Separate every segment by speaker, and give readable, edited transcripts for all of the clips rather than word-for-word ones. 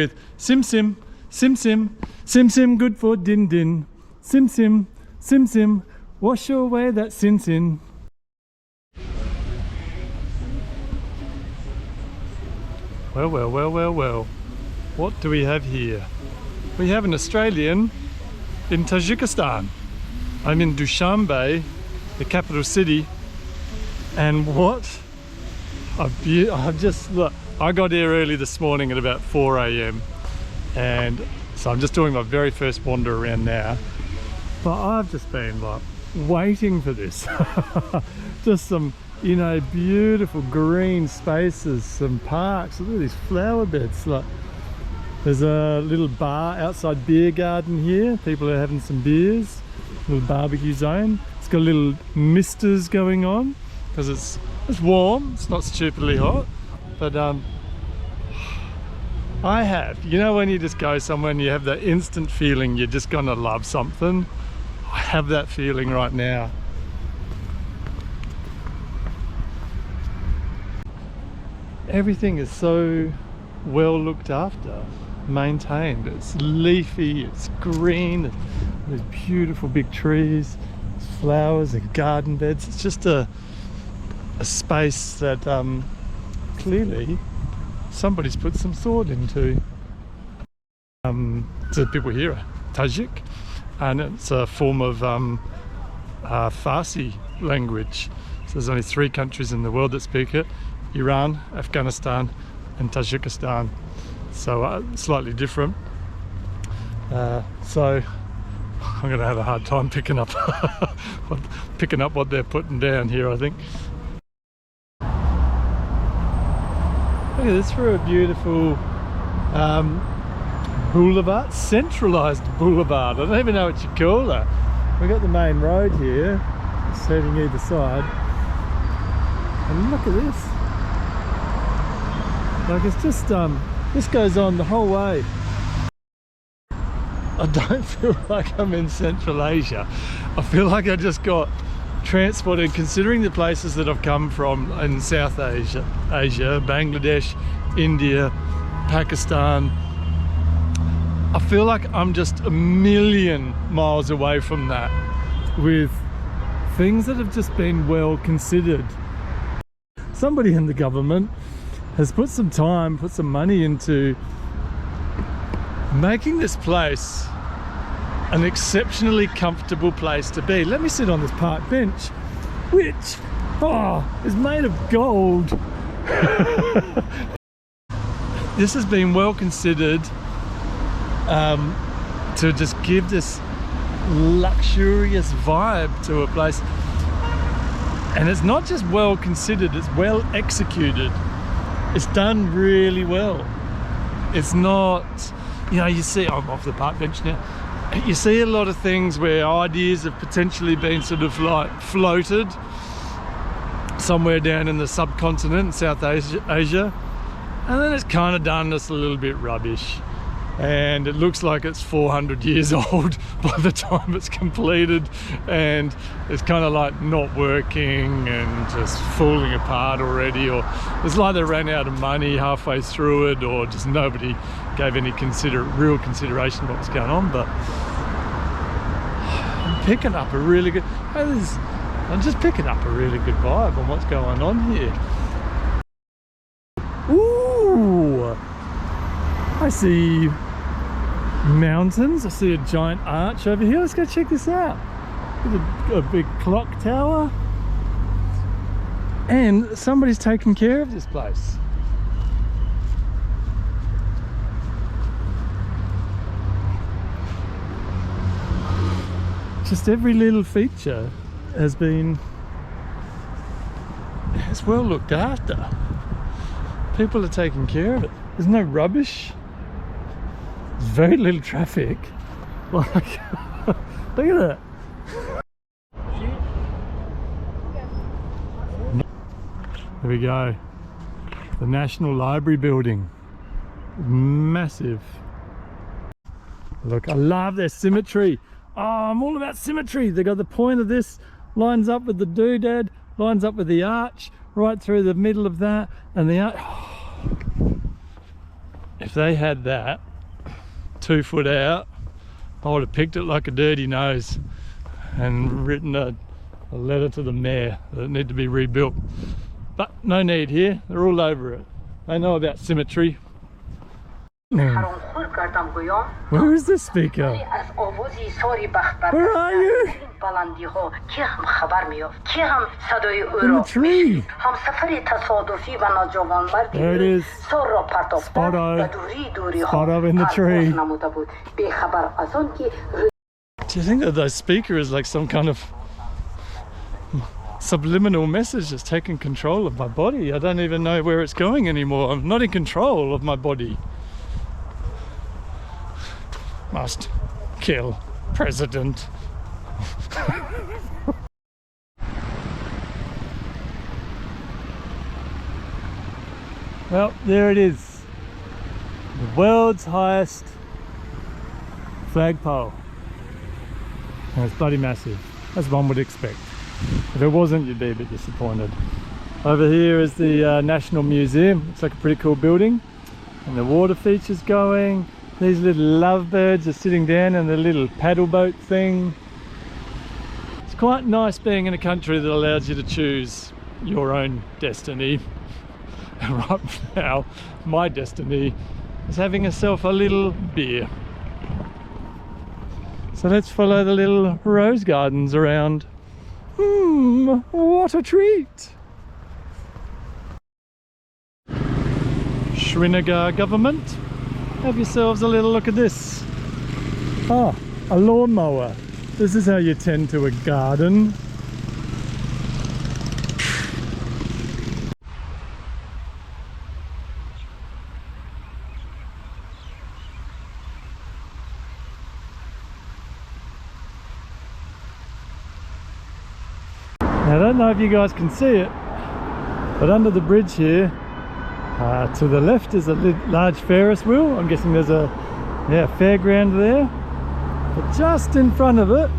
Speaker 1: With sim sim, sim sim, sim sim, good for din din. Sim sim, sim sim, wash away that sin sin. Well, well, well, well, well. What do we have here? We have an Australian in Tajikistan. I'm in Dushanbe, the capital city, and what? I've just, look, I got here early this morning at about 4 a.m. and so I'm just doing my very first wander around now. But I've just been like waiting for this. Just some, you know, beautiful green spaces, some parks. Look at these flower beds. Like, there's a little bar outside beer garden here. People are having some beers. Little barbecue zone. It's got little misters going on because it's warm. It's not stupidly hot. But I have, you know, when you just go somewhere and you have that instant feeling you're just gonna love something. I have that feeling right now. Everything is so well looked after, maintained. It's leafy, it's green, there's beautiful big trees, there's flowers and garden beds. It's just a space that clearly somebody's put some thought into. The people here are Tajik, and it's a form of Farsi language. So there's only 3 countries in the world that speak it: Iran, Afghanistan and Tajikistan. So slightly different. So I'm going to have a hard time picking up what they're putting down here, I think. Look at this for a beautiful boulevard, centralized boulevard. I don't even know what you call that. We've got the main road here, it's heading either side. And look at this. Like, it's just, this goes on the whole way. I don't feel like I'm in Central Asia. I feel like I just got transported, considering the places that I've come from in South Asia, Bangladesh, India, Pakistan. I feel like I'm just a million miles away from that, with things that have just been well considered. Somebody in the government has put some time, put some money into making this place an exceptionally comfortable place to be. Let me sit on this park bench, which is made of gold. This has been well considered to just give this luxurious vibe to a place. And it's not just well considered, it's well executed. It's done really well. It's not, you know, you see, I'm off the park bench now. You see a lot of things where ideas have potentially been sort of like floated somewhere down in the subcontinent, South Asia, and then it's kind of done just a little bit rubbish. And it looks like it's 400 years old by the time it's completed, and it's kind of like not working and just falling apart already, or it's like they ran out of money halfway through it, or just nobody gave any real consideration what was going on. But I'm picking up a really good, I'm just picking up a really good vibe on what's going on here. Ooh, I see mountains, I see a giant arch over here. Let's go check this out. There's a big clock tower, and somebody's taking care of this place. Just every little feature has been, it's well looked after. People are taking care of it. There's no rubbish. There's very little traffic. Like, look at that. There we go. The National Library building. Massive. Look, I love their symmetry. Oh, I'm all about symmetry. They got the point of this, lines up with the doodad, lines up with the arch, right through the middle of that, and the arch. It if they had that 2 foot out, I would have picked it like a dirty nose and written a letter to the mayor that it needed to be rebuilt. But no need here, they're all over it. They know about symmetry. Where is this speaker? Where are you? In the tree. There it is. Spotto. Spotto in the tree. Do you think that the speaker is like some kind of subliminal message that's taking control of my body? I don't even know where it's going anymore. I'm not in control of my body. Must kill president. Well, there it is. The world's highest flagpole. And it's bloody massive, as one would expect. If it wasn't, you'd be a bit disappointed. Over here is the National Museum. It's like a pretty cool building. And the water features going. These little lovebirds are sitting down in the little paddle boat thing. It's quite nice being in a country that allows you to choose your own destiny. And right now, my destiny is having myself a little beer. So let's follow the little rose gardens around. What a treat! Srinagar government, have yourselves a little look at this. Ah, a lawnmower. This is how you tend to a garden. Now, I don't know if you guys can see it, but under the bridge here, to the left is a large Ferris wheel. I'm guessing there's a fairground there. But just in front of it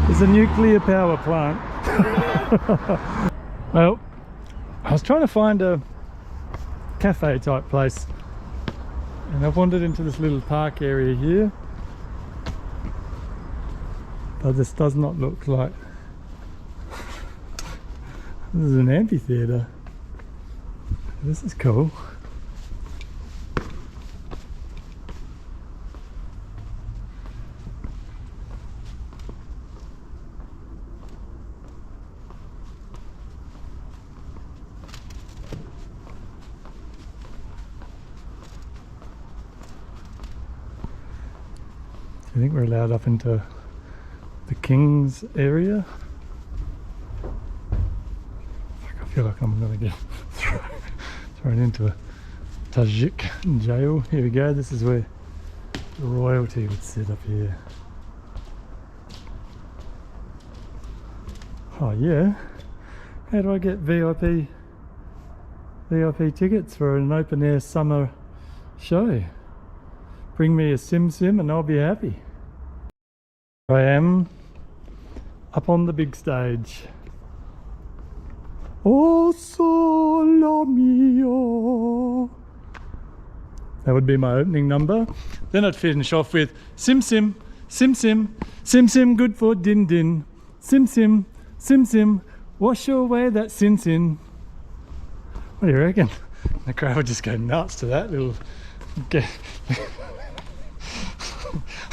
Speaker 1: is a nuclear power plant. Well, I was trying to find a cafe type place, and I've wandered into this little park area here. But this does not look like... This is an amphitheatre. This is cool. I think we're allowed up into the King's area. I feel like I'm going to get thrown into a Tajik jail. Here we go, this is where royalty would sit up here. Oh yeah, how do I get VIP tickets for an open air summer show? Bring me a sim and I'll be happy. I am up on the big stage. Oh sole mio. That would be my opening number. Then I'd finish off with sim sim, sim sim, sim sim good for din din, sim sim, sim sim, wash away that sin sin. What do you reckon? The crowd would just go nuts to that little...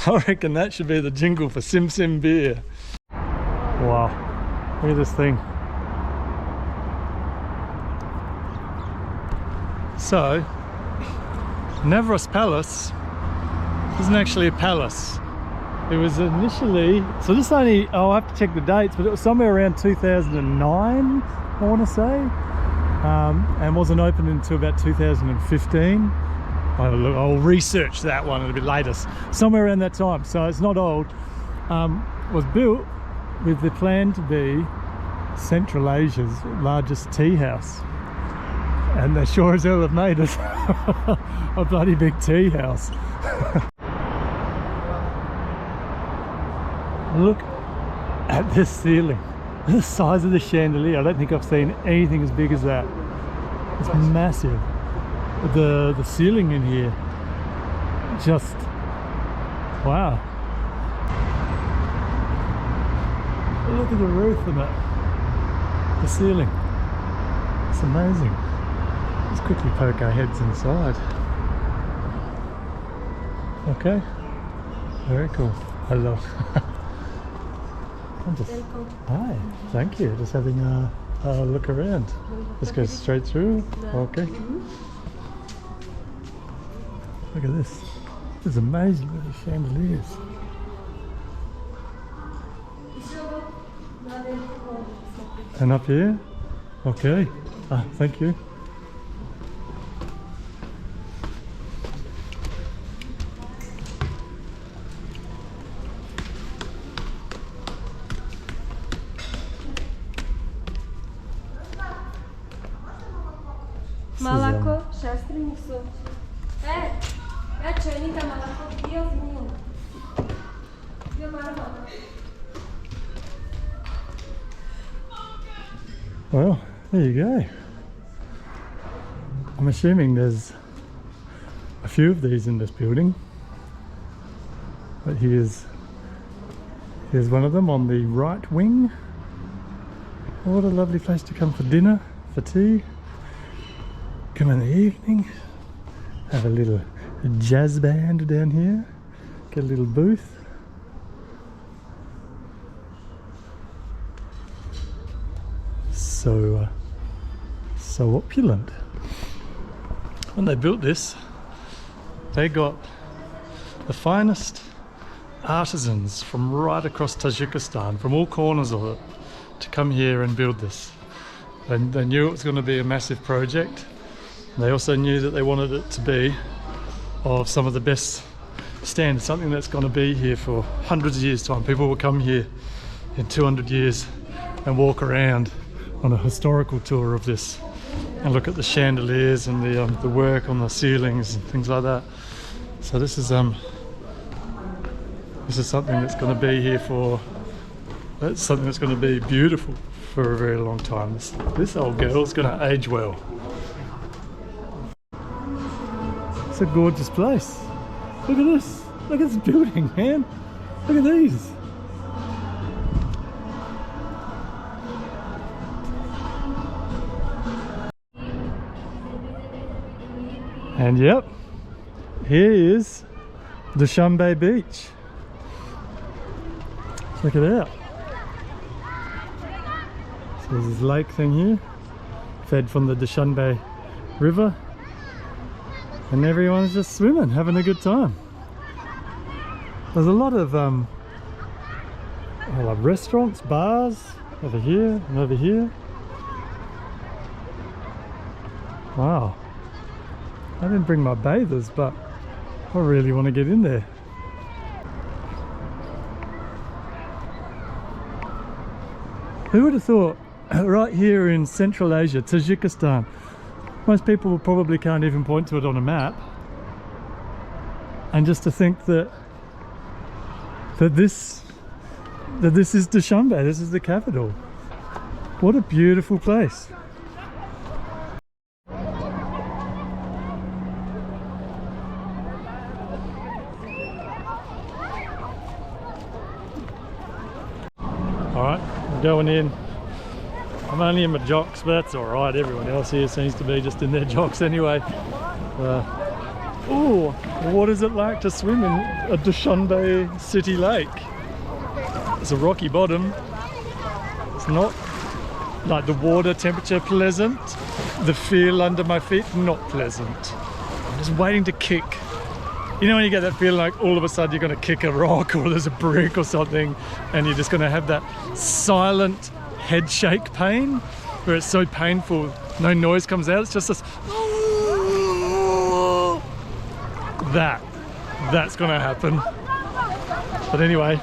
Speaker 1: I reckon that should be the jingle for Sim Sim beer. Wow, look at this thing. So, Navros Palace isn't actually a palace. It was initially, so this only, I'll have to check the dates, but it was somewhere around 2009, I want to say, and wasn't open until about 2015. I'll research that one a bit later, somewhere around that time, so it's not old. Was built with the plan to be Central Asia's largest tea house. And they sure as hell have made it a bloody big tea house. Look at this ceiling. The size of the chandelier. I don't think I've seen anything as big as that. It's massive. the ceiling in here, just wow. Look at the roof and the ceiling. It's amazing. Let's quickly poke our heads inside. Okay, very cool. Hello. Hi, thank you. Just having a look around. Just go straight through. Okay. Look at this. This is amazing with the chandeliers. And up here? Okay. Thank you.
Speaker 2: Malako, šastrenicu. Ja čenika malako, dio zmiju. Dio marmo.
Speaker 1: Well, there you go. I'm assuming there's a few of these in this building, but here's one of them on the right wing. What a lovely place to come for dinner, for tea. Come in the evening, have a little jazz band down here, get a little booth. So opulent. When they built this, they got the finest artisans from right across Tajikistan, from all corners of it, to come here and build this. And they knew it was going to be a massive project. They also knew that they wanted it to be of some of the best standards, something that's going to be here for hundreds of years' time. People will come here in 200 years and walk around on a historical tour of this and look at the chandeliers and the work on the ceilings and things like that. So this is something that's going to be here for, that's something that's going to be beautiful for a very long time. This old girl's going to age well. It's a gorgeous place. Look at this. Look at this building, man. Look at these. And yep, here is Dushanbe Beach. Check it out. So there's this lake thing here, fed from the Dushanbe River. And everyone's just swimming, having a good time. There's a lot of restaurants, bars over here and over here. Wow. I didn't bring my bathers, but I really want to get in there. Who would have thought, right here in Central Asia, Tajikistan, most people probably can't even point to it on a map, and just to think that this is Dushanbe, this is the capital. What a beautiful place. Alright, I'm going in. I'm only in my jocks, but that's alright. Everyone else here seems to be just in their jocks anyway. Oh, what is it like to swim in a Dushanbe city lake? It's a rocky bottom. It's not like the water temperature pleasant. The feel under my feet, not pleasant. I'm just waiting to kick. You know when you get that feeling like all of a sudden you're going to kick a rock or there's a brick or something and you're just going to have that silent head shake pain where it's so painful, no noise comes out, it's just this that's going to happen. But anyway,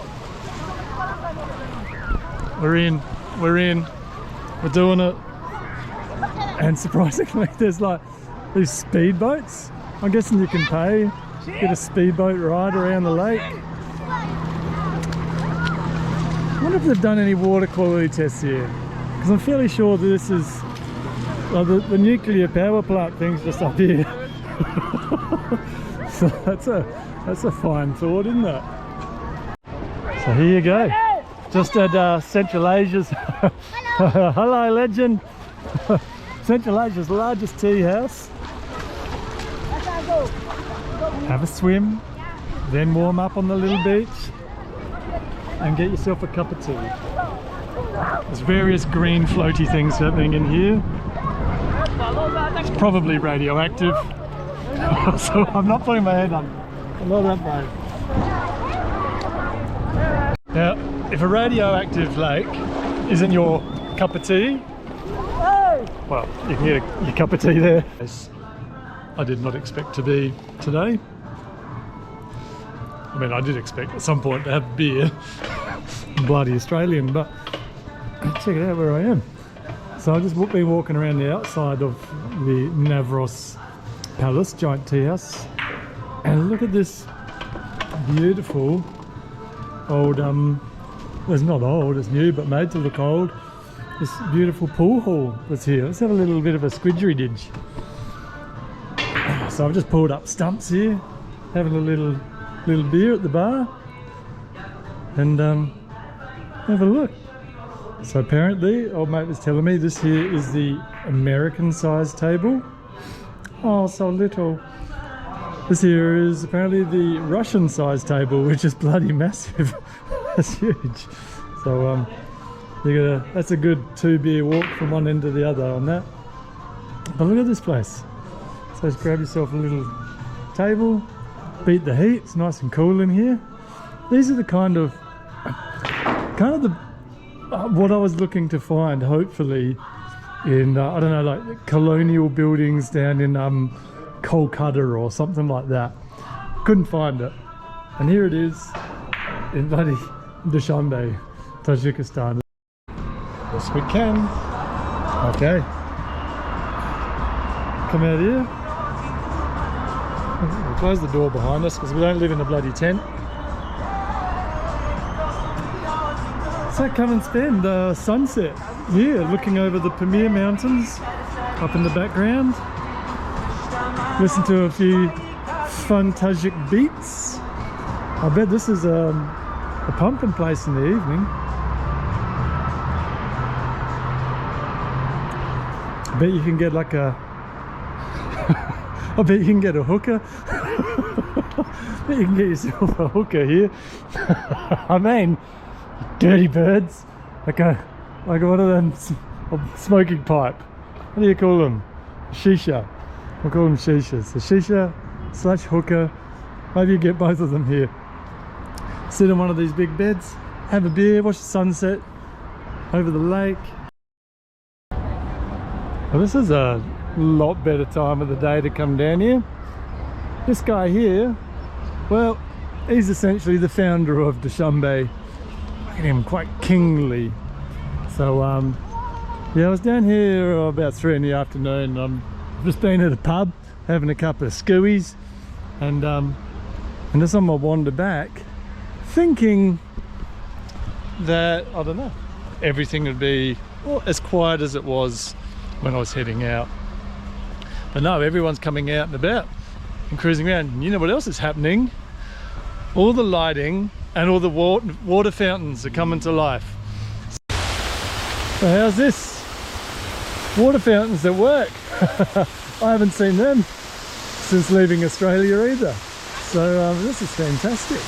Speaker 1: we're in, we're doing it, and surprisingly there's like these speedboats. I'm guessing you can pay, get a speedboat ride around the lake. I wonder if they've done any water quality tests here, because I'm fairly sure that this is the nuclear power plant thing's just up here. So that's a fine thought, isn't it? So here you go. Just at Central Asia's. Hello. Hello, legend. Central Asia's largest tea house. Have a swim, then warm up on the little beach and get yourself a cup of tea. There's various green floaty things happening in here. It's probably radioactive. So I'm not putting my head on. I'm not that brave. Now, if a radioactive lake isn't your cup of tea, well, you can get your cup of tea there. I did not expect to be today. I mean, I did expect at some point to have beer. I'm bloody Australian, but check it out where I am. So I've just been walking around the outside of the Navros Palace, giant tea house, and look at this beautiful old, well, it's not old, it's new, but made to look old. This beautiful pool hall that's here. Let's have a little bit of a squidgerididge. So I've just pulled up stumps here, having a little beer at the bar, and have a look. So apparently, old mate was telling me this here is the American size table. Oh, so little. This here is apparently the Russian size table, which is bloody massive. That's huge. So that's a good 2-beer walk from one end to the other on that. But look at this place. So just grab yourself a little table, beat the heat. It's nice and cool in here. These are the kind of what I was looking to find, hopefully, in I don't know, like colonial buildings down in Kolkata or something like that. Couldn't find it, and here it is in bloody Dushanbe, Tajikistan. Yes, we can. Okay, come out here. We'll close the door behind us because we don't live in a bloody tent. So come and spend the sunset here, looking over the Pamir Mountains up in the background. Listen to a few fun Tajik beats. I bet this is a pumpkin place in the evening. I bet you can get like a I bet you can get a hooker. I bet you can get yourself a hooker here. I mean, dirty birds, like one of them smoking pipe. What do you call them? Shisha. We'll call them shishas. So shisha / hooker. Maybe you get both of them here. Sit on one of these big beds, have a beer, watch the sunset over the lake. Well, this is a lot better time of the day to come down here. This guy here, well, he's essentially the founder of Dushanbe. Look at him, quite kingly. So yeah, I was down here about 3 in the afternoon. I've just been at a pub having a couple of skewies, and just on my wander back, thinking that, I don't know, everything would be as quiet as it was when I was heading out. But no, everyone's coming out and about and cruising around. And you know what else is happening? All the lighting and all the water fountains are coming to life. So how's this? Water fountains that work. I haven't seen them since leaving Australia either. So this is fantastic.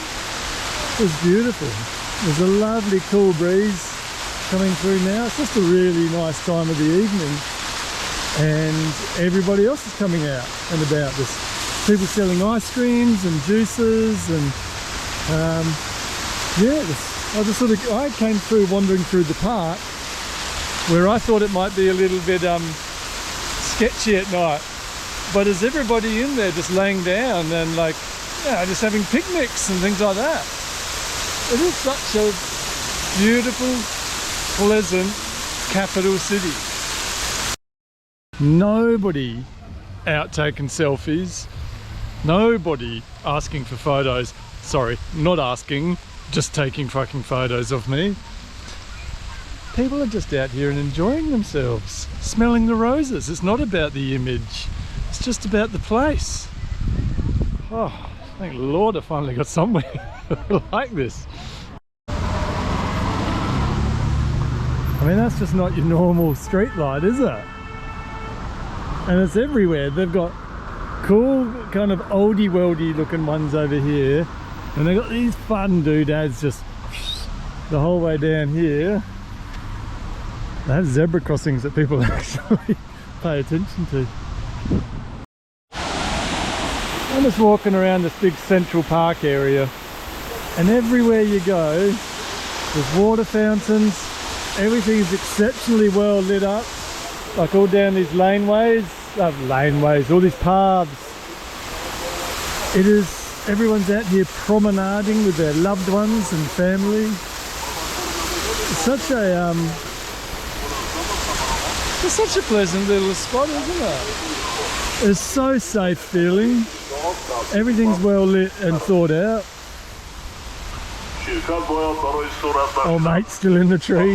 Speaker 1: It's beautiful. There's a lovely cool breeze coming through now. It's just a really nice time of the evening, and everybody else is coming out and about. There's people selling ice creams and juices, and yeah, I came through wandering through the park where I thought it might be a little bit sketchy at night, but there's everybody in there just laying down and like, just having picnics and things like that. It is such a beautiful, pleasant capital city. Nobody out taking selfies, nobody asking for photos. Sorry, not asking, just taking fucking photos of me. People are just out here and enjoying themselves, smelling the roses. It's not about the image, it's that's just about the place. Oh, thank Lord I finally got somewhere like this. I mean, that's just not your normal street light, is it? And it's everywhere. They've got cool kind of oldie worldy looking ones over here, and they've got these fun doodads just the whole way down here. They have zebra crossings that people actually pay attention to. I'm just walking around this big central park area, and everywhere you go there's water fountains. Everything is exceptionally well lit up, like all down these laneways, all these paths. It is, everyone's out here promenading with their loved ones and family. It's such a pleasant little spot, isn't it? It's so safe feeling. Everything's well lit and thought out. Oh, mate's still in the tree.